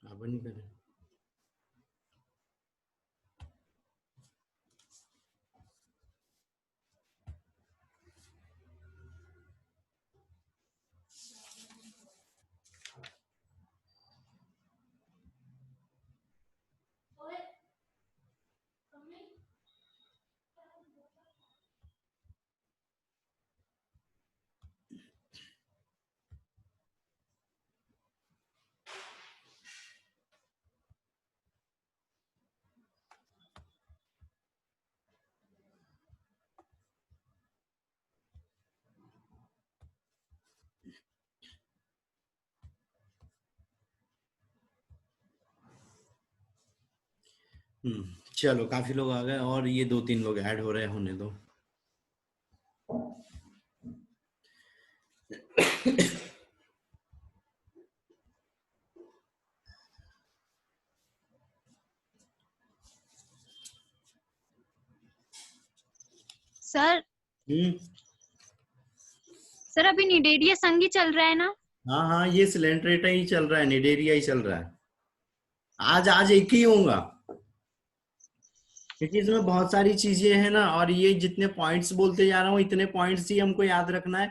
अब नहीं करें। चलो काफी लोग आ गए और ये 2-3 लोग ऐड हो रहे हैं, होने दो। सर हम्म। सर अभी निडेरिया संग ही चल रहा है ना? हाँ हाँ, ये सिलेंट्रेटा ही चल रहा है, निडेरिया ही चल रहा है। आज आज एक ही होगा, क्योंकि इसमें बहुत सारी चीजें हैं ना, और ये जितने पॉइंट्स बोलते जा रहा हूँ इतने पॉइंट्स ही हमको याद रखना है।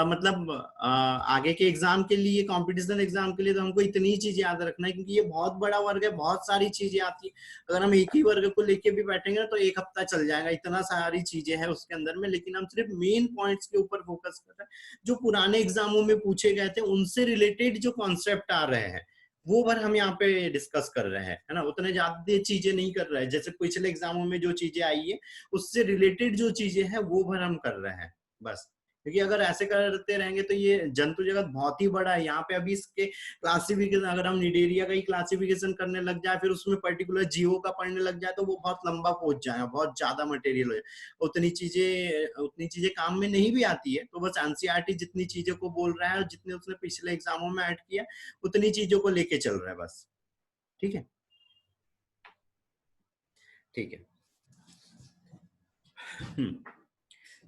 मतलब आगे के एग्जाम के लिए, कंपटीशन एग्जाम के लिए तो हमको इतनी ही चीज याद रखना है, क्योंकि ये बहुत बड़ा वर्ग है, बहुत सारी चीजें आती है। अगर हम एक ही वर्ग को लेके भी बैठेंगे ना तो एक हफ्ता चल जाएगा, इतना सारी चीजें हैं उसके अंदर में। लेकिन हम सिर्फ मेन पॉइंट्स के ऊपर फोकस कर रहे हैं, जो पुराने एग्जामों में पूछे गए थे उनसे रिलेटेड जो कॉन्सेप्ट आ रहे हैं वो भर हम यहाँ पे डिस्कस कर रहे हैं, है ना। उतने ज्यादा चीजें नहीं कर रहे हैं, जैसे पिछले एग्जामों में जो चीजें आई है उससे रिलेटेड जो चीजें हैं वो भर हम कर रहे हैं बस। क्योंकि अगर ऐसे करते रहेंगे तो ये जंतु जगत बहुत ही बड़ा है। यहाँ पे अभी इसके क्लासिफिकेशन, अगर हम निडेरिया का ही क्लासिफिकेशन करने लग जाए, फिर उसमें पर्टिकुलर जीवो का पढ़ने लग जाए, तो वो बहुत लंबा पहुंच जाए, बहुत ज्यादा मटेरियल हो जाए। उतनी चीजें काम में नहीं भी आती है। तो बस एनसीईआरटी जितनी चीजों को बोल रहा है और जितने उसने पिछले एग्जामों में ऐड किया उतनी चीजों को लेके चल रहा है बस। ठीक है, ठीक है।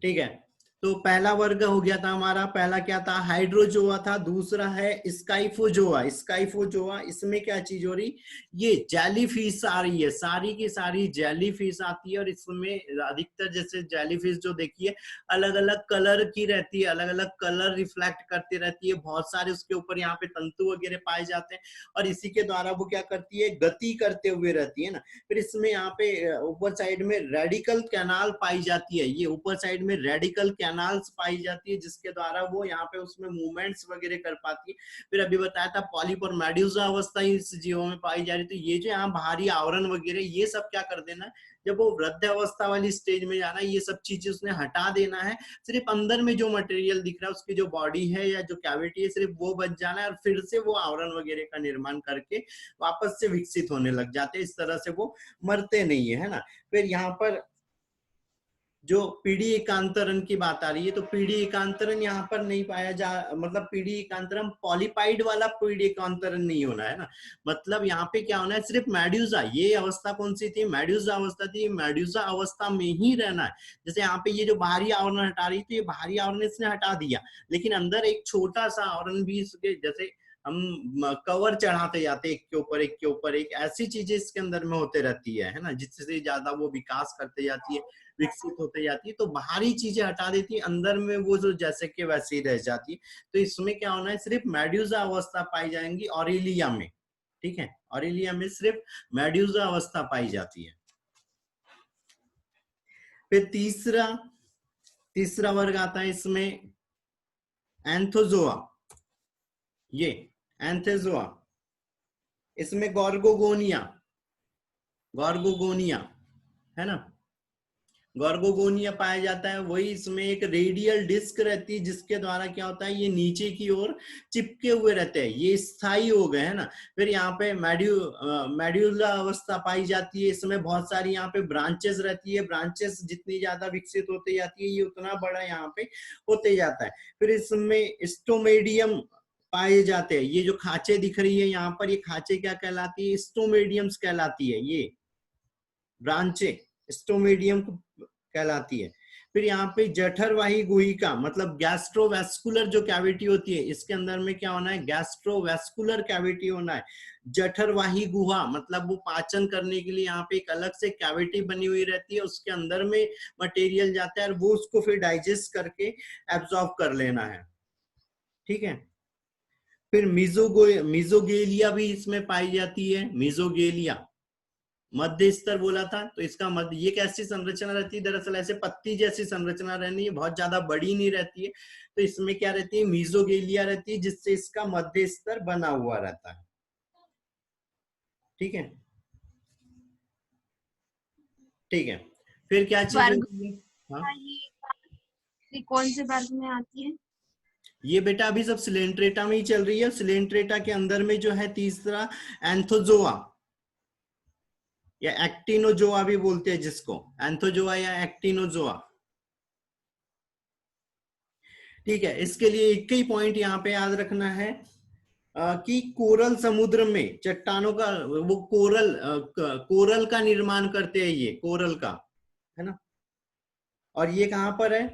ठीक है। तो पहला वर्ग हो गया था हमारा, पहला क्या था, हाइड्रोजोआ था। दूसरा है स्काइफोजोआ। स्काइफोजोआ, इसमें क्या चीज हो रही, ये जेली फिश आ रही है, सारी की सारी जेली फिश आती है। और इसमें अधिकतर जैसे जेली फिश जो देखिए अलग अलग कलर की रहती है, अलग अलग कलर रिफ्लेक्ट करती रहती है, बहुत सारे उसके ऊपर यहाँ पे तंतु वगैरह पाए जाते हैं, और इसी के द्वारा वो क्या करती है, गति करते हुए रहती है ना। फिर इसमें यहाँ पे ऊपर साइड में रेडिकल कैनाल पाई जाती है, ये ऊपर साइड में रेडिकल कैनाल्स पाई जाती है, जिसके द्वारा वो यहाँ पे उसमें मूवमेंट्स वगैरह कर पाती है। फिर अभी बताया था पॉलीपर मेड्यूसा अवस्था इस जीवों में पाई जा रही। तो ये जो यहाँ बाहरी आवरण वगैरह ये सब क्या कर देना है, जब वो वृद्ध अवस्था वाली स्टेज में जाना है, ये सब चीजें उसने हटा देना है। सिर्फ अंदर में जो मटेरियल दिख रहा है, उसकी जो बॉडी है या जो कैविटी है, सिर्फ वो बच जाना है, और फिर से वो आवरण वगैरह का निर्माण करके वापस से विकसित होने लग जाते हैं। इस तरह से वो मरते नहीं है ना। फिर यहाँ पर जो पीढ़ी एकांतरण की बात आ रही है, तो पीढ़ी एकांतरण यहाँ पर नहीं पाया जा, मतलब पीढ़ी एकांतरण पॉलीपाइड वाला पीढ़ी एकांतरण नहीं होना है ना। मतलब यहाँ पे क्या होना है, सिर्फ मेड्यूसा, ये अवस्था कौन सी थी, मेड्यूसा अवस्था थी, मेड्यूसा अवस्था में ही रहना है। जैसे यहाँ पे ये जो बाहरी आवरण हटा रही थी, ये बाहरी आवरण इसने हटा दिया, लेकिन अंदर एक छोटा सा आवरण भी इसके, जैसे हम कवर चढ़ाते जाते एक के ऊपर एक के ऊपर एक, ऐसी चीजें इसके अंदर में होते रहती है ना, जिससे ज्यादा वो विकास करते जाती है, विकसित होते जाती है। तो बाहरी चीजें हटा देती है, अंदर में वो जो जैसे कि वैसे ही रह जाती है। तो इसमें क्या होना है, सिर्फ मेड्यूसा अवस्था पाई जाएंगी ऑरेलिया में। ठीक है, ऑरेलिया में सिर्फ मेड्यूसा अवस्था पाई जाती है। फिर तीसरा तीसरा वर्ग आता है इसमें एंथोजोआ। ये एंथोजोआ, इसमें गॉर्गोगोनिया, गॉर्गोगोनिया है ना, गॉर्गोगोनिया पाया जाता है। वही इसमें एक रेडियल डिस्क रहती है, जिसके द्वारा क्या होता है, ये नीचे की ओर चिपके हुए रहते हैं, ये स्थायी हो गए है ना। फिर यहाँ पे मेड्यूला अवस्था पाई जाती है, इसमें बहुत सारी यहाँ पे ब्रांचेस रहती है, ब्रांचेस जितनी ज्यादा विकसित होती जाती है, ये उतना बड़ा यहाँ पे होते जाता है। फिर इसमें स्टोमेडियम पाए जाते हैं, ये जो खांचे दिख रही है यहाँ पर, ये खांचे क्या कहलाती है, स्टोमेडियम्स कहलाती है, ये ब्रांचे स्टोमेडियम कहलाती है। फिर यहाँ पे जठरवाही गुहिका मतलब गैस्ट्रोवेस्कुलर जो कैविटी होती है, इसके अंदर में क्या होना है, गैस्ट्रोवेस्कुलर कैविटी होना है। जठरवाही गुहा मतलब वो पाचन करने के लिए यहाँ पे एक अलग से कैविटी बनी हुई रहती है, उसके अंदर में मटेरियल जाता है और वो उसको फिर डाइजेस्ट करके एब्जॉर्ब कर लेना है। ठीक है। फिर मिजोगेलिया भी इसमें पाई जाती है। मिजोगेलिया मध्य स्तर बोला था, तो इसका मध्य, ये कैसी संरचना रहती है, दरअसल ऐसे पत्ती जैसी संरचना रहनी है, बहुत ज्यादा बड़ी नहीं रहती है। तो इसमें क्या रहती है, मिजोगेलिया रहती है, जिससे इसका मध्य स्तर बना हुआ रहता है। ठीक है, ठीक है। फिर क्या चीज वर्ग होती है, हाँ ये कौन से वर्ग में आती है? ये बेटा अभी सब सिलेंट्रेटा में ही चल रही है। सिलेंट्रेटा के अंदर में जो है तीसरा एंथोजोआ या एक्टिनोजोआ भी बोलते हैं जिसको, एंथोजोआ या एक्टिनोजोआ। ठीक है, इसके लिए एक ही पॉइंट यहाँ पे याद रखना है कि कोरल समुद्र में चट्टानों का वो कोरल का निर्माण करते हैं, ये कोरल का है ना। और ये कहां पर है,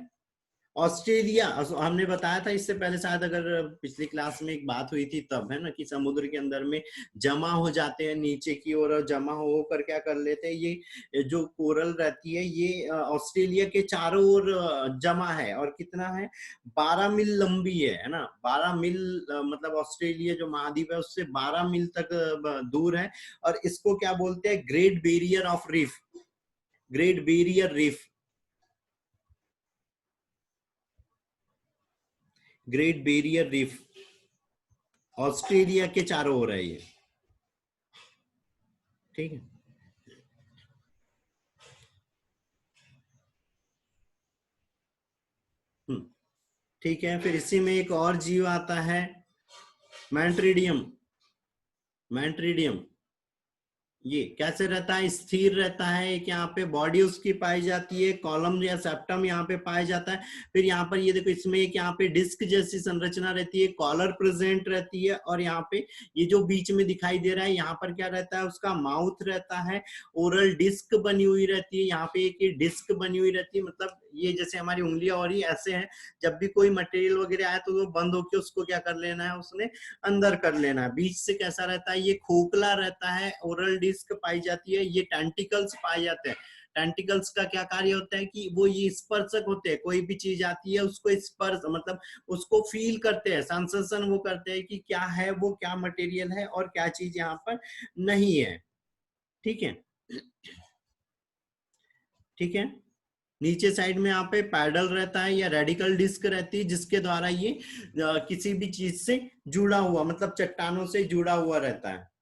ऑस्ट्रेलिया। हमने बताया था इससे पहले शायद, अगर पिछली क्लास में एक बात हुई थी तब, है ना, कि समुद्र के अंदर में जमा हो जाते हैं नीचे की ओर, और जमा होकर क्या कर लेते हैं, ये जो कोरल रहती है ये ऑस्ट्रेलिया के चारों ओर जमा है। और कितना है, 12 मील लंबी है ना, 12 मील मतलब ऑस्ट्रेलिया जो महाद्वीप है उससे 12 मील तक दूर है। और इसको क्या बोलते हैं, great barrier of reef, great barrier reef, great barrier reef Australia के चारों ओर है ये। ठीक है, ठीक है। फिर इसी में एक और जीव आता है, मैंट्रिडियम। मैंट्रिडियम ये कैसे रहता है, स्थिर रहता है। एक यहाँ पे बॉडी उसकी पाई जाती है, कॉलम या सेप्टम यहाँ पे पाया जाता है। फिर यहाँ पर ये देखो, इसमें एक यहाँ पे डिस्क जैसी संरचना रहती है, कॉलर प्रेजेंट रहती है। और यहाँ पे ये जो बीच में दिखाई दे रहा है, यहाँ पर क्या रहता है, उसका माउथ रहता है, ओरल डिस्क बनी हुई रहती है। यहाँ पे एक डिस्क बनी हुई रहती है, मतलब ये जैसे हमारी उंगलियां और ही ऐसे हैं, जब भी कोई मटेरियल वगैरह आया तो वो बंद होके उसको क्या कर लेना है, उसने अंदर कर लेना है। बीच से कैसा रहता है, ये खोखला रहता है, ओरल डिस्क पाई जाती है। ये टेंटिकल्स पाए जाते हैं। टेंटिकल्स का क्या कार्य होता है कि वो ये स्पर्शक होते हैं, कोई भी चीज आती है उसको स्पर्श मतलब उसको फील करते हैं, सेंसेशन वो करते हैं कि क्या है वो, क्या मटेरियल है और क्या चीज यहाँ पर नहीं है। ठीक है, ठीक है। नीचे साइड में यहाँ पे पैडल रहता है या रेडिकल डिस्क रहती है, जिसके द्वारा ये किसी भी चीज से जुड़ा हुआ, मतलब चट्टानों से जुड़ा हुआ रहता है।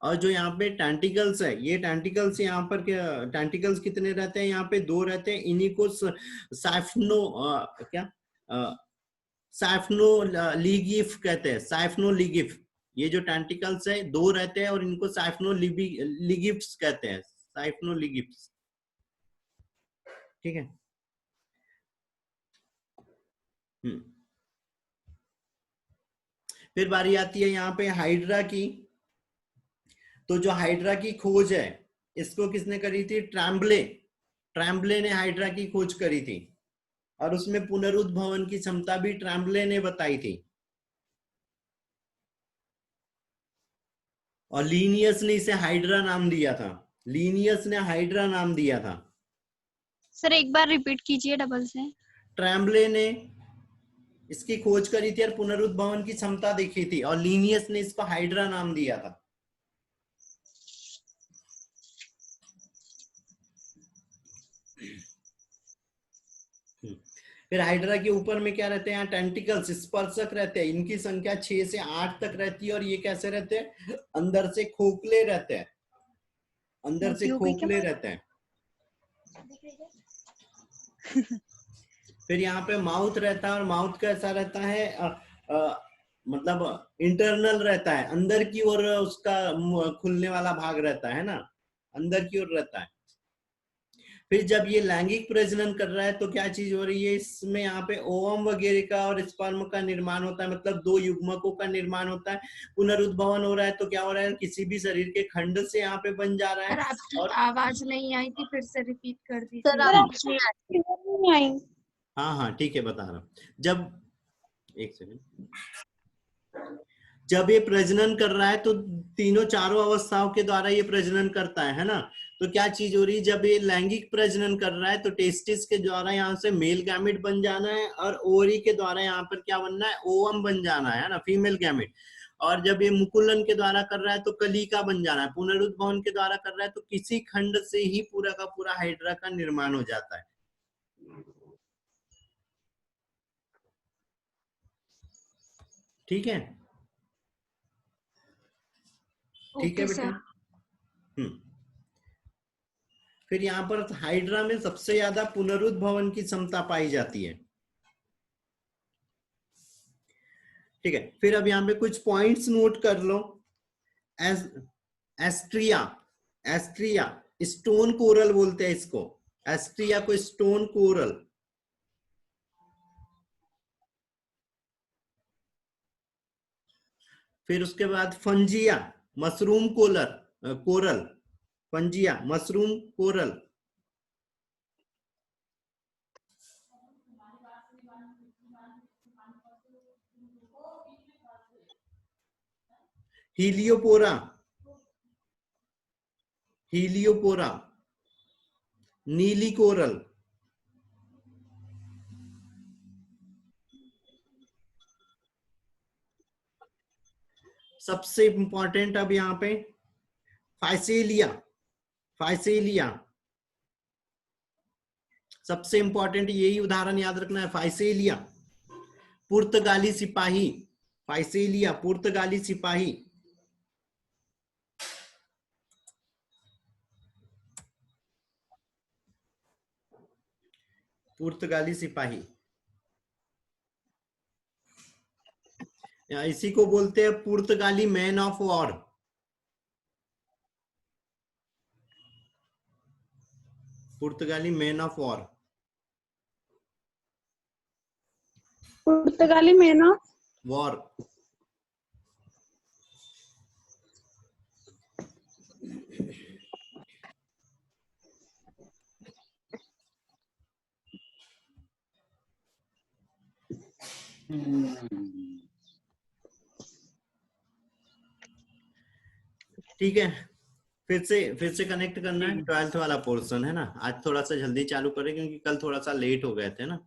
और जो यहाँ पे टेंटिकल्स है, ये टेंटिकल्स यहाँ पर टेंटिकल्स कितने रहते हैं, यहाँ पे 2 रहते हैं। इन्हीं को साइफनो क्या साइफनो लीगिफ कहते हैं, साइफनो लीगिफ। ये जो टेंटिकल्स है 2 रहते हैं और इनको साइफनो लीगिफ्स कहते हैं, साइफनो लीगिफ्स। ठीक है, फिर बारी आती है यहाँ पे हाइड्रा की। तो जो हाइड्रा की खोज है, इसको किसने करी थी, ट्रैम्बले। ट्रैम्बले ने हाइड्रा की खोज करी थी, और उसमें पुनरुद्भवन की क्षमता भी ट्रैम्बले ने बताई थी। और लीनियस ने इसे हाइड्रा नाम दिया था, लीनियस ने हाइड्रा नाम दिया था। सर एक बार रिपीट कीजिए डबल से। ट्रैम्बले ने इसकी खोज करी थी और पुनरुद्भवन की क्षमता देखी थी, और लीनियस ने इसको हाइड्रा नाम दिया था। फिर हाइड्रा के ऊपर में क्या रहते हैं, यहाँ टेंटिकल्स, स्पर्शक रहते हैं। इनकी संख्या 6 से 8 तक रहती है, और ये कैसे रहते हैं, अंदर से खोखले रहते हैं, अंदर से खोखले रहते हैं। फिर यहाँ पे माउथ रहता है, और माउथ कैसा रहता है, मतलब इंटरनल रहता है, अंदर की ओर उसका खुलने वाला भाग रहता है ना, अंदर की ओर रहता है। फिर जब ये लैंगिक प्रजनन कर रहा है तो क्या चीज हो रही है, इसमें यहाँ पे ओवम वगैरह का और स्पर्म का निर्माण होता है, मतलब दो युग्मकों का निर्माण होता है। पुनरुद्भवन हो रहा है तो क्या हो रहा है, किसी भी शरीर के खंड से यहाँ पे बन जा रहा सर है। आपकी और आवाज नहीं आई थी, फिर से रिपीट कर सर दीजिए। आपकी नहीं आई। हाँ हाँ ठीक है बता रहा हूँ। जब एक सेकंड, जब ये प्रजनन कर रहा है तो तीनों चारों अवस्थाओं के द्वारा ये प्रजनन करता है ना। तो क्या चीज हो रही है, जब ये लैंगिक प्रजनन कर रहा है तो टेस्टिस के द्वारा यहाँ से मेल गैमेट बन जाना है, और ओवरी के द्वारा यहाँ पर क्या बनना है, ओवम बन जाना है ना, फीमेल गैमेट। और जब ये मुकुलन के द्वारा कर रहा है तो कलिका बन जाना है। पुनरुद्भवन के द्वारा कर रहा है तो किसी खंड से ही पूरा का पूरा हाइड्रा का निर्माण हो जाता है। ठीक है, ठीक है ओके बेटा। सर। फिर यहाँ पर हाइड्रा में सबसे ज्यादा पुनरुद्भवन की क्षमता पाई जाती है। ठीक है, फिर अब यहाँ पे कुछ पॉइंट्स नोट कर लो। एस्ट्रिया, एस्ट्रिया स्टोन कोरल बोलते हैं इसको, एस्ट्रिया को स्टोन कोरल। फिर उसके बाद फंजिया, मशरूम कोरल, फंजिया मशरूम कोरल। हीलियोपोरा, हीलियोपोरा, नीली कोरल। सबसे इंपॉर्टेंट अब यहाँ पे फाइसेलिया, फाइसेलिया सबसे इंपॉर्टेंट, यही उदाहरण याद रखना है, फाइसेलिया पुर्तगाली सिपाही, फाइसेलिया पुर्तगाली सिपाही। पुर्तगाली सिपाही, इसी को बोलते हैं पुर्तगाली मैन ऑफ वॉर। पुर्तगाली मैन ऑफ वॉर, पुर्तगाली मैन ऑफ वॉर। ठीक है, फिर से कनेक्ट करना है 12th वाला पोर्शन है ना। आज थोड़ा सा जल्दी चालू करें क्योंकि कल थोड़ा सा लेट हो गए थे ना।